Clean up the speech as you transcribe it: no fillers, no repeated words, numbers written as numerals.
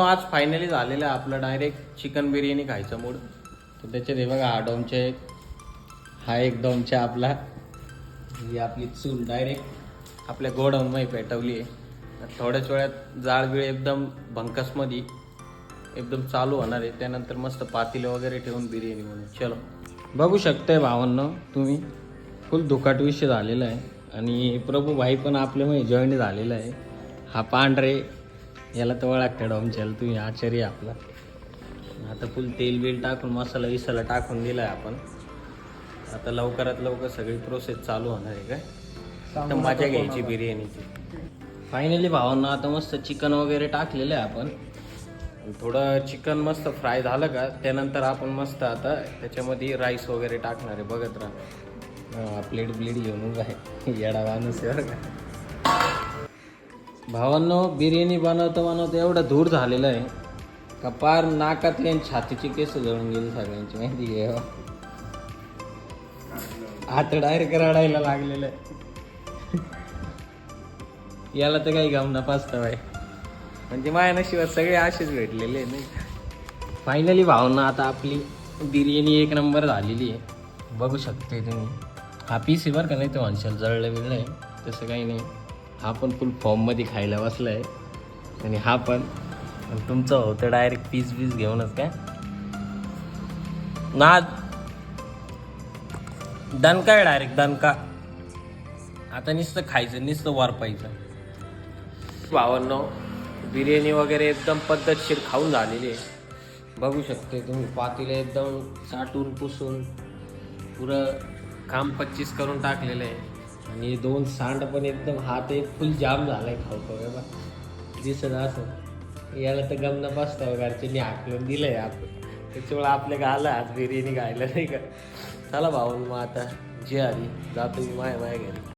आज फायनली झालेलं आहे आपलं डायरेक्ट चिकन बिर्याणी खायचं मूड. तर त्याच्यात हे बघा हा एक डोमचे आपला, ही आपली चूल डायरेक्ट आपल्या गोडाऊनमध्ये पेटवली आहे. थोड्याच वेळात जाळबिळ एकदम भंकसमध्ये एकदम चालू होणार आहे. त्यानंतर मस्त पातेले वगैरे ठेवून बिर्याणी म्हणून चलो. बघू शकताय भावांनो तुम्ही, फुल धुकाट विषय झालेला आहे. आणि प्रभू भाई पण आपल्यामध्ये जॉईन झालेला आहे. हा पांढरे याला तर ओळखता डोमच्याला तुम्ही, आचार्य आपला. आता फुल तेल बिल टाकून मसाला विसाला टाकून दिलाय आपण. आता लवकरात लवकर सगळी प्रोसेस चालू होणार आहे. काय तर मजा घ्यायची बिर्याणीची. फायनली भावांना आता मस्त चिकन वगैरे टाकलेलं आहे आपण. थोडं चिकन मस्त फ्राय झालं का त्यानंतर आपण मस्त आता त्याच्यामध्ये राईस वगैरे टाकणार आहे. बघत राहा. प्लेट घेऊन आहे येडा माणूस बरं का. भावांनो बिर्याणी बनवता एवढं धूर झालेलं आहे का पार नाकातले आणि छातीची केस जळून गेली सगळ्यांची, माहिती आहे. हात डायरेक्ट रडायला लागलेलं आहे. याला तर काही गम नपासतं आहे. म्हणजे माझ्या नशिबात सगळे असेच भेटलेले नाही. फायनली भावना आता आपली बिर्याणी एक नंबर झालेली आहे. बघू शकते तुम्ही. हा पीस आहे बरं का, नाही तर म्हणशाल जळलं बिळलं आहे, तसं काही नाही. हा पण फुल फॉर्ममध्ये खायला बसला आहे. आणि हा पण तुमचं होतं डायरेक्ट पीस घेऊनच काय ना. दणका आहे डायरेक्ट दणका. आता नुसतं खायचं, नुसतं वारपायचं. भावांनो बिर्याणी वगैरे एकदम पद्धतशीर खाऊन झालेली आहे. बघू शकते तुम्ही पातेले एकदम साठून पुसून पुरं काम 25 करून टाकलेलं आहे. आणि 2 सांड पण एकदम, हात एक फुल जाम झालाय खाऊ बघा दिसत असं. याला तर गमना पाचता घरच्यांनी हाकलून दिलंय आपण, त्याच्यामुळे आपल्या गाला आज बिर्याणी खायला नाही का. चला भाऊ मग आता जे आली जातो मी माया घरी.